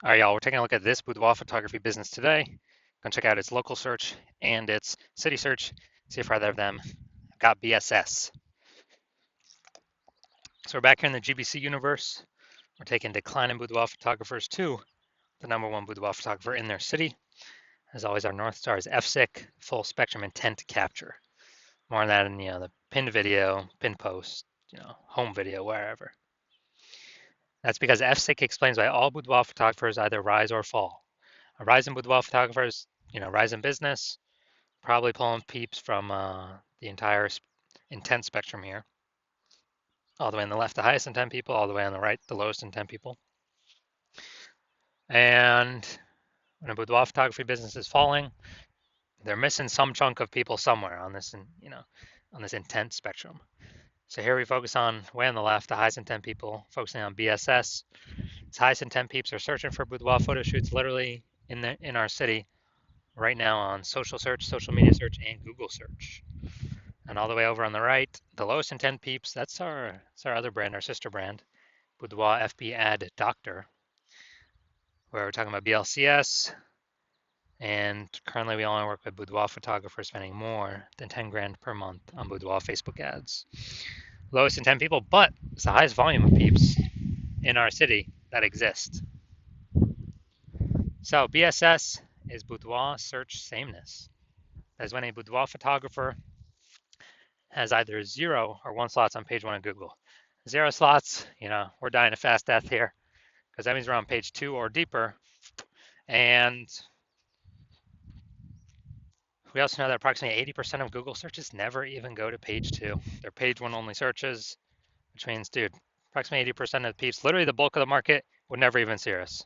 All right, y'all, we're taking a look at this boudoir photography business today. Gonna check out its local search and its city search, see if either of them got BSS. So we're back here in the GBC universe. We're taking declining boudoir photographers to the #1 boudoir photographer in their city. As always, our North Star is FSIC, full spectrum intent capture. More on that in the pinned video, pinned post, home video, wherever. That's because FSIC explains why all boudoir photographers either rise or fall. A rise in boudoir photographers, rise in business, probably pulling peeps from the entire intent spectrum here. All the way on the left, the highest intent people, all the way on the right, the lowest intent people. And when a boudoir photography business is falling, they're missing some chunk of people somewhere on this, on this intent spectrum. So here we focus on way on the left, the highest intent people, focusing on BSS. These highest intent peeps are searching for boudoir photo shoots literally in our city right now on social search, social media search, and Google search. And all the way over on the right, the lowest intent peeps, that's our other brand, our sister brand, Boudoir FB Ad Doctor, where we're talking about BLCS. And currently we only work with boudoir photographers spending more than 10 grand per month on boudoir Facebook ads. Lowest intent people, but it's the highest volume of peeps in our city that exist. So BSS is boudoir search sameness. That is when a boudoir photographer has either 0 or 1 slots on page 1 of Google. 0 slots, we're dying a fast death here because that means we're on page 2 or deeper. And we also know that approximately 80% of Google searches never even go to page 2. They're page 1 only searches, which means, dude, approximately 80% of the peeps, literally the bulk of the market, would never even see us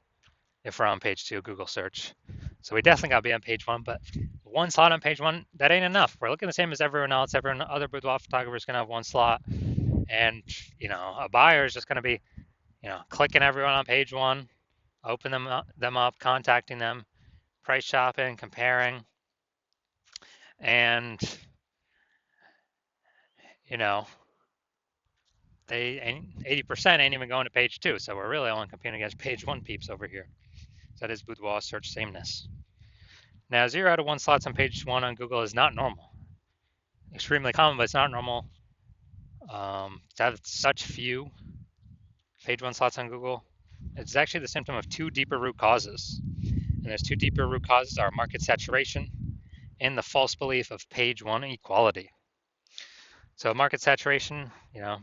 if we're on page 2 Google search. So we definitely got to be on page 1, but 1 slot on page 1, that ain't enough. We're looking the same as everyone else. Everyone, other boudoir photographers going to have 1 slot. And, a buyer is just going to be, clicking everyone on page 1, open them up, contacting them, price shopping, comparing. And, they ain't 80% ain't even going to page 2. So we're really only competing against page 1 peeps over here. So that is boudoir search sameness. Now, 0 out of 1 slots on page 1 on Google is not normal. Extremely common, but it's not normal. To have such few page 1 slots on Google, it's actually the symptom of 2 deeper root causes. And those 2 deeper root causes are market saturation and the false belief of page 1 equality. So market saturation,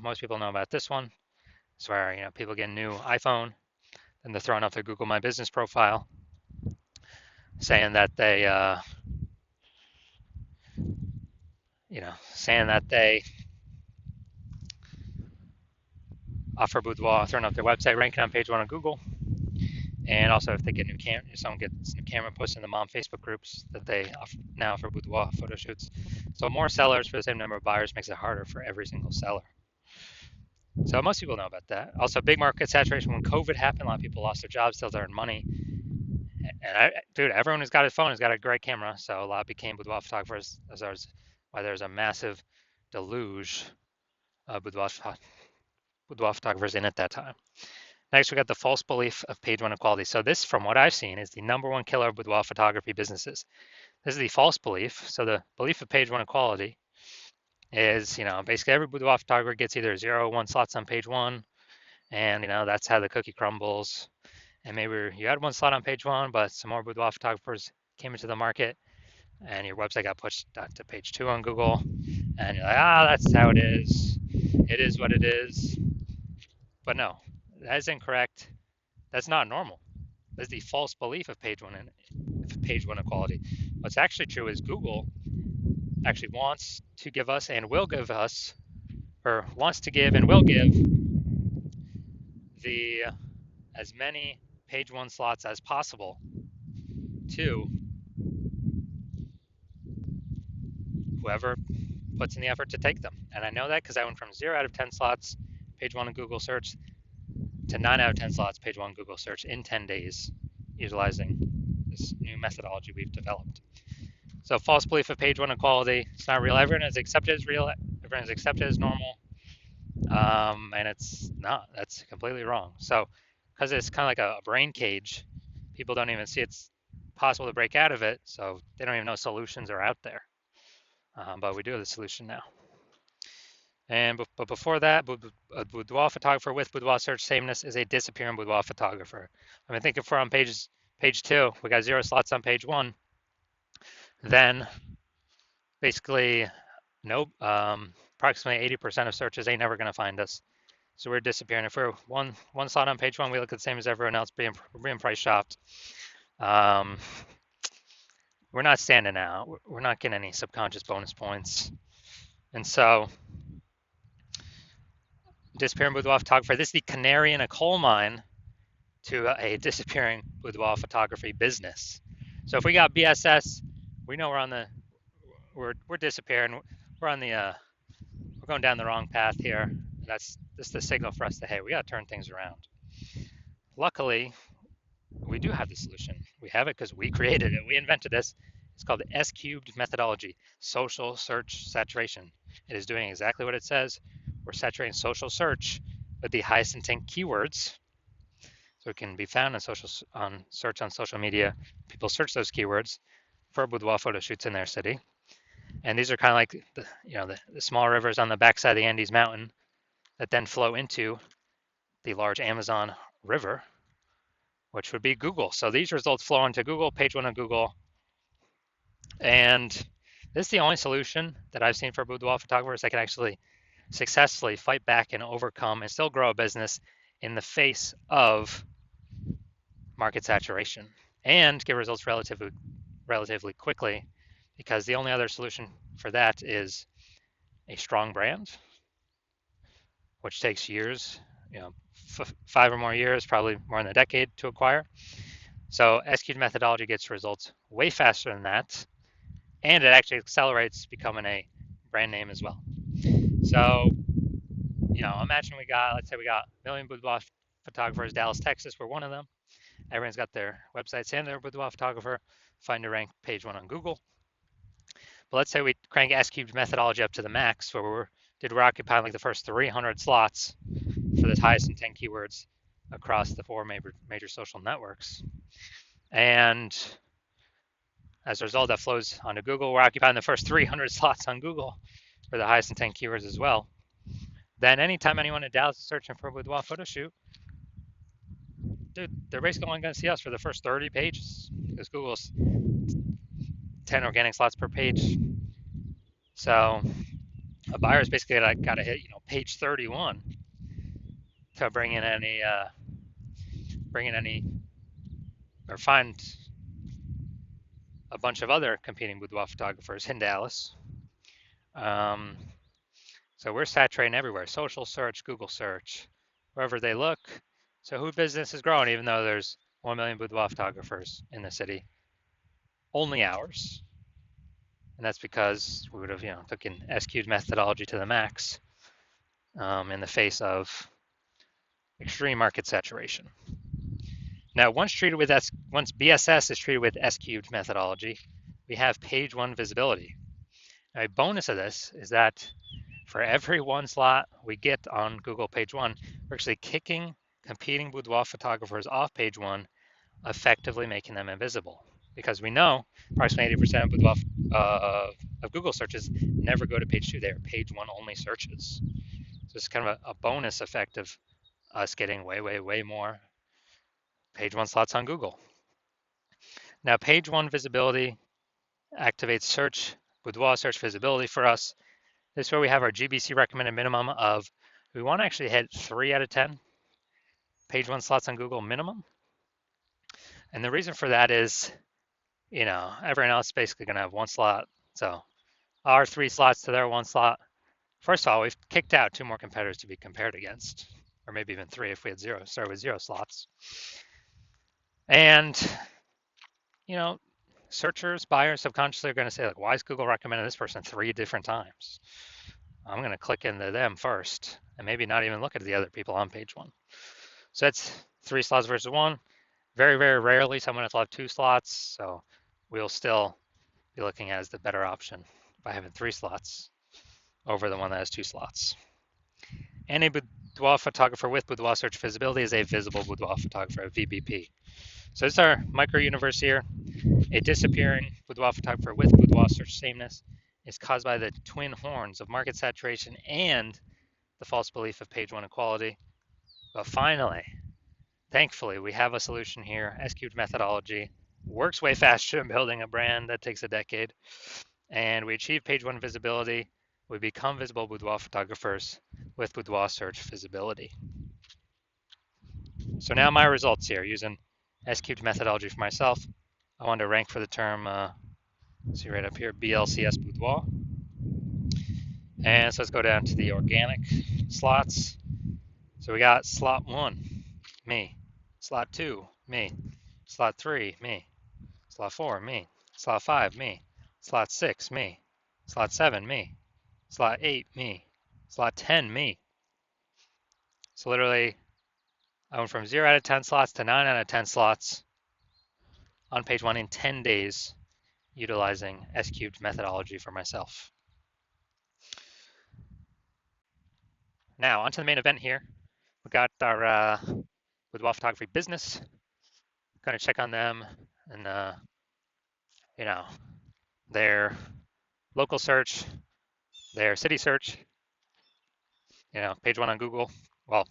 most people know about this one. It's where, people get a new iPhone and they're throwing up their Google My Business profile saying that they, offer boudoir, throwing up their website, ranking on page 1 on Google. And also if they get new camera, if someone gets new camera posted in the mom Facebook groups that they now offer boudoir photo shoots. So more sellers for the same number of buyers makes it harder for every single seller. So most people know about that. Also, big market saturation. When COVID happened, a lot of people lost their jobs, still earned money. And dude, everyone who's got his phone has got a great camera. So a lot became boudoir photographers. That's why there's a massive deluge of boudoir photographers in at that time. Next, we got the false belief of page 1 equality. So this, from what I've seen, is the #1 killer of boudoir photography businesses. This is the false belief. So the belief of page 1 equality is, basically every boudoir photographer gets either 0 or 1 slots on page 1, and that's how the cookie crumbles. And maybe you had 1 slot on page 1, but some more boudoir photographers came into the market, and your website got pushed to page 2 on Google, and you're like, that's how it is. It is what it is. But no, that is incorrect. That's not normal. That's the false belief of page 1 equality. What's actually true is Google actually wants to give us and will give us, or wants to give and will give the as many page 1 slots as possible to whoever puts in the effort to take them. And I know that because I went from 0 out of 10 slots page 1 in Google search to 9 out of 10 slots page 1 Google search in 10 days utilizing this new methodology we've developed. So false belief of page 1 equality, it's not real. Everyone is accepted as real, everyone is accepted as normal, and it's not. That's completely wrong. So because it's kind of like a brain cage, people don't even see it's possible to break out of it, so they don't even know solutions are out there. But we do have the solution now. But before that, a boudoir photographer with boudoir search sameness is a disappearing boudoir photographer. I mean, think if we're on page 2, we got 0 slots on page 1, then basically nope, approximately 80% of searches ain't never gonna find us. So we're disappearing. If we're one slot on page 1, we look the same as everyone else, being price shopped. We're not standing out. We're not getting any subconscious bonus points. And so disappearing boudoir photographer, this is the canary in a coal mine to a disappearing boudoir photography business. So if we got BSS, we know we're disappearing. We're going down the wrong path here. That's the signal for us that, hey, we got to turn things around. Luckily, we do have the solution. We have it because we created it. We invented this. It's called the S-cubed methodology, social search saturation. It is doing exactly what it says. We're saturating social search with the highest intent keywords, so it can be found on search on social media. People search those keywords for boudoir photo shoots in their city. And these are kind of like the small rivers on the backside of the Andes Mountain that then flow into the large Amazon River, which would be Google. So these results flow into Google, page 1 of Google. And this is the only solution that I've seen for boudoir photographers that can actually successfully fight back and overcome and still grow a business in the face of market saturation and get results relatively quickly, because the only other solution for that is a strong brand, which takes years, 5 or more years, probably more than a decade to acquire. So S-cubed methodology gets results way faster than that, and it actually accelerates becoming a brand name as well. So, imagine let's say we got a million boudoir photographers. Dallas, Texas, we're one of them. Everyone's got their websites and their boudoir photographer. Find a rank page 1 on Google. But let's say we crank S-cubed methodology up to the max, where we're occupying like the first 300 slots for the highest intent keywords across the 4 major social networks. And as a result, that flows onto Google. We're occupying the first 300 slots on Google for the highest intent keywords as well. Then anytime anyone in Dallas is searching for a boudoir photo shoot, dude, they're basically only going to see us for the first 30 pages, because Google's 10 organic slots per page. So a buyer's basically got to hit page 31 to bring in any or find a bunch of other competing boudoir photographers in Dallas. So we're saturating everywhere: social search, Google search, wherever they look. So who business is growing, even though there's 1 million boudoir photographers in the city? Only ours. And that's because we would have taken S-cubed methodology to the max in the face of extreme market saturation. Now, once BSS is treated with S-cubed methodology, we have page 1 visibility. Now, a bonus of this is that for every 1 slot we get on Google page 1, we're actually kicking competing boudoir photographers off page 1, effectively making them invisible. Because we know approximately 80% of boudoir of Google searches never go to page 2. They are page 1 only searches. So it's kind of a bonus effect of us getting way more page 1 slots on Google. Now, page 1 visibility activates boudoir search visibility for us. This is where we have our GBC recommended minimum of, we want to actually hit 3 out of 10 page 1 slots on Google minimum. And the reason for that is, everyone else is basically going to have 1 slot. So our 3 slots to their 1 slot. First of all, we've kicked out 2 more competitors to be compared against, or maybe even 3 if we had started with 0 slots. And, searchers, buyers subconsciously are going to say, like, why is Google recommending this person 3 different times? I'm going to click into them first and maybe not even look at the other people on page 1. So that's 3 slots versus 1. Very, very rarely someone will have 2 slots. So we'll still be looking at as the better option by having 3 slots over the one that has 2 slots. And a boudoir photographer with boudoir search visibility is a visible boudoir photographer, a VBP. So this is our micro universe here. A disappearing boudoir photographer with boudoir search sameness is caused by the twin horns of market saturation and the false belief of page one equality. But finally, thankfully, we have a solution here. S-cubed methodology works way faster than building a brand that takes a decade. And we achieve page one visibility. We become visible boudoir photographers with boudoir search visibility. So now my results here using S-cubed methodology for myself. I wanted to rank for the term, see right up here, BLCS boudoir. And so let's go down to the organic slots. So we got slot 1, me. Slot 2, me. Slot 3, me. Slot 4, me. Slot 5, me. Slot 6, me. Slot 7, me. Slot 8, me. Slot 10, me. So literally, I went from 0 out of 10 slots to 9 out of 10 slots on page 1 in 10 days utilizing S-cubed methodology for myself. Now, onto the main event here. We got our boudoir photography business. Going to check on them and, you know, their local search, their city search, page 1 on Google. Well,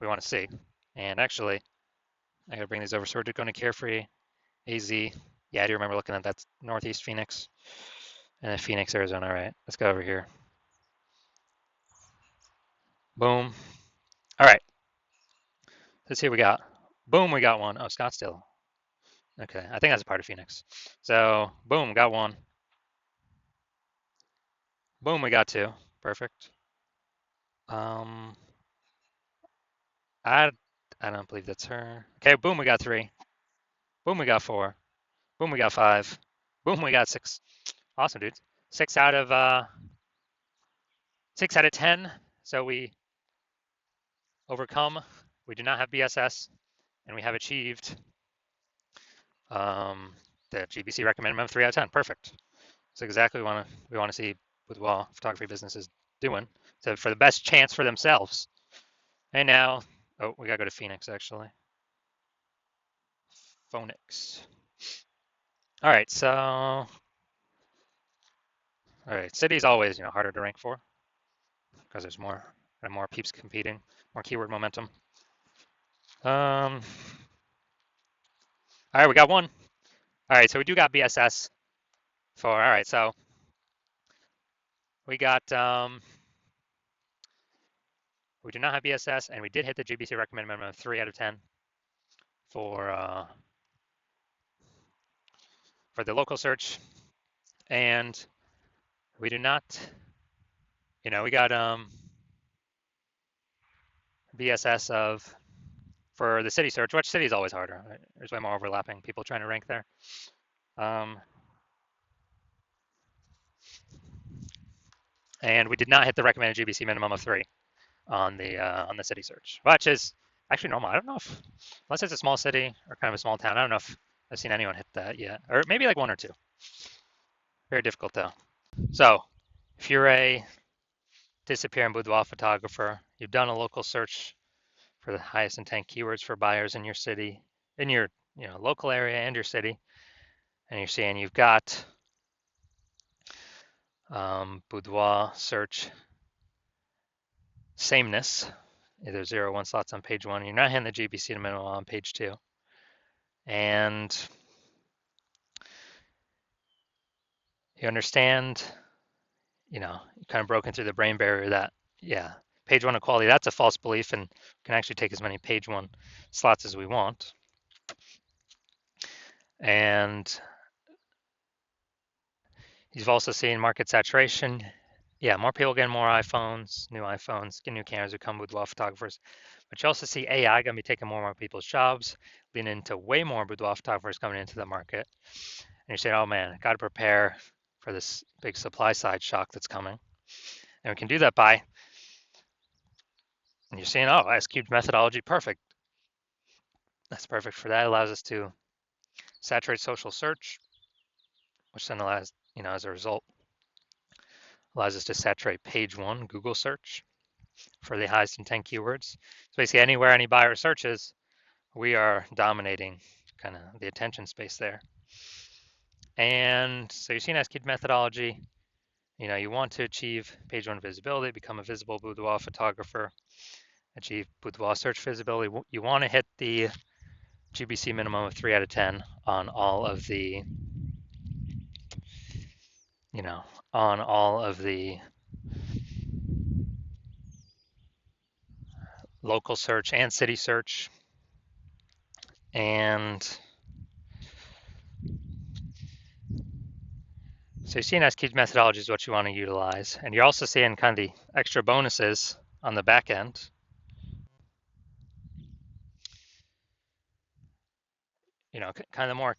we want to see. And actually, I got to bring these over. So we're going to Carefree, AZ. Yeah, I do remember looking at that. That's Northeast Phoenix and then Phoenix, Arizona. All right, let's go over here. Boom. All right. Let's see what we got. Boom, we got one. Oh, Scottsdale. Okay, I think that's a part of Phoenix. So, boom, got one. Boom, we got two. Perfect. I don't believe that's her. Okay, boom, we got three. Boom, we got four. Boom, we got five. Boom, we got six. Awesome, dude. 6 out of 10. So we overcome. We do not have BSS, and we have achieved the GBC recommended minimum 3 out of 10. Perfect. That's exactly what we want to see boudoir photography businesses doing for the best chance for themselves. And now, oh, we gotta go to Phoenix actually. Phoenix. All right, so, all right, city's always harder to rank for because there's more peeps competing, more keyword momentum. All right, we got one. All right, so we do got BSS for, all right, so we got, we do not have BSS, and we did hit the GBC recommended minimum of 3 out of 10 for the local search, and we do not, we got BSS for the city search, which city is always harder. Right? There's way more overlapping people trying to rank there. And we did not hit the recommended GBC minimum of 3 on the city search, which is actually normal. I don't know if, unless it's a small city or kind of a small town, I don't know if I've seen anyone hit that yet, or maybe like 1 or 2. Very difficult though. So if you're a disappearing boudoir photographer, you've done a local search for the highest intent keywords for buyers in your city, in your local area and your city, and you're seeing you've got boudoir search sameness, either 0 or 1 slots on page 1. You're not hitting the GBC to minimum on page 2, and you understand, you kind of broken through the brain barrier that page 1 equality, that's a false belief, and we can actually take as many page 1 slots as we want. And you've also seen market saturation. Yeah, more people getting more iPhones, new iPhones, get new cameras who come with boudoir photographers. But you also see AI going to be taking more and more people's jobs, leading into way more boudoir photographers coming into the market. And you say, oh man, got to prepare for this big supply side shock that's coming. And we can do that by, and you're saying, oh, S-cubed methodology, perfect. That's perfect for that. It allows us to saturate social search, which then allows, as a result, allows us to saturate page 1 Google search for the highest intent keywords. So basically anywhere any buyer searches, we are dominating kind of the attention space there. And so you're seeing S-cubed methodology. You want to achieve page one visibility, become a visible boudoir photographer, achieve boudoir search visibility. You want to hit the GBC minimum of 3 out of 10 on all of the, on all of the local search and city search. And so you're seeing S-cubed methodology is what you want to utilize. And you're also seeing kind of the extra bonuses on the back end. Kind of more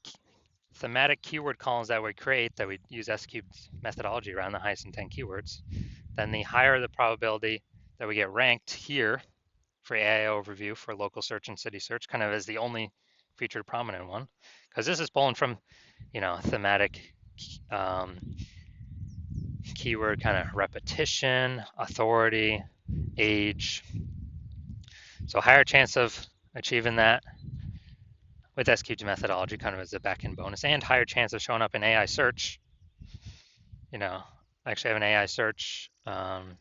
thematic keyword columns that we create that we use S-cubed methodology around the highest intent keywords, then the higher the probability that we get ranked here for AI overview for local search and city search, kind of as the only featured prominent one, because this is pulling from, thematic keyword kind of repetition, authority, age. So higher chance of achieving that with S-cubed methodology kind of as a back-end bonus, and higher chance of showing up in AI search. I actually have an AI search on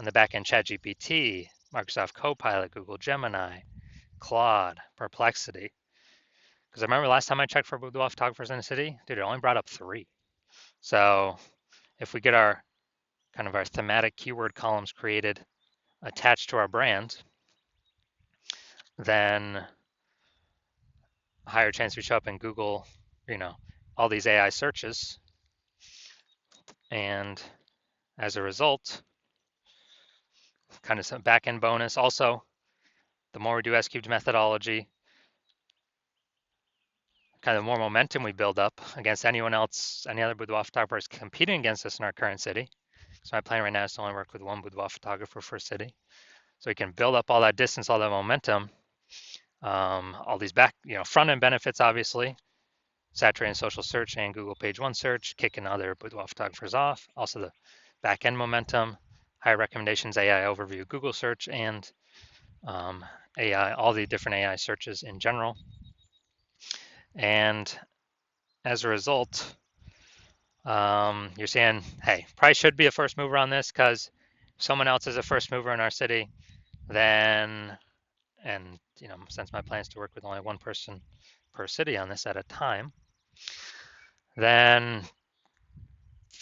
the back-end ChatGPT, Microsoft Copilot, Google Gemini, Claude, Perplexity. Because I remember last time I checked for boudoir photographers in the city, dude, it only brought up 3. So if we get our kind of our thematic keyword columns created attached to our brand, then higher chance we show up in Google, all these AI searches. And as a result, kind of some back-end bonus. Also, the more we do S-cubed methodology, kind of more momentum we build up against anyone else, any other boudoir photographers competing against us in our current city. So my plan right now is to only work with one boudoir photographer for a city. So we can build up all that distance, all that momentum, all these front end benefits, obviously, saturating social search and Google page one search, kicking other boudoir photographers off. Also the back end momentum, high recommendations, AI overview, Google search, and AI, all the different AI searches in general. And as a result, you're saying, hey, probably should be a first mover on this because someone else is a first mover in our city, then, and since my plan is to work with only one person per city on this at a time, then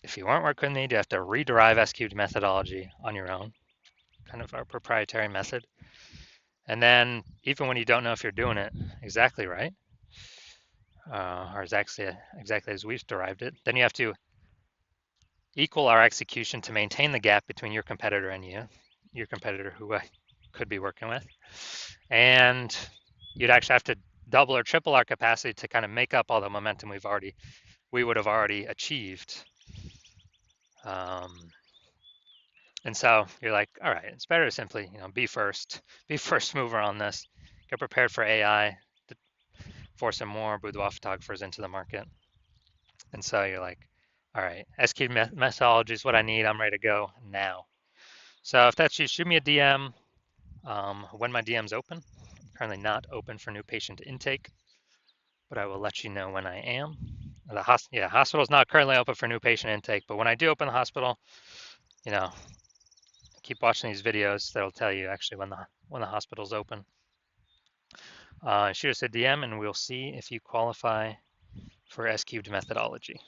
if you weren't working with me, you have to rederive S-cubed methodology on your own, kind of our proprietary method. And then even when you don't know if you're doing it exactly right, or exactly as we've derived it, then you have to equal our execution to maintain the gap between your competitor and your competitor who I could be working with. And you'd actually have to double or triple our capacity to kind of make up all the momentum we would have already achieved. And so you're like, all right, it's better to simply, be first mover on this, get prepared for AI to force some more boudoir photographers into the market. And so you're like, all right, S-cubed methodology is what I need. I'm ready to go now. So if that's you, shoot me a DM when my DM's open. I'm currently not open for new patient intake, but I will let you know when I am. The hospital is not currently open for new patient intake, but when I do open the hospital, keep watching these videos. That'll tell you actually when the hospital's open. Shoot us a DM and we'll see if you qualify for S-cubed methodology.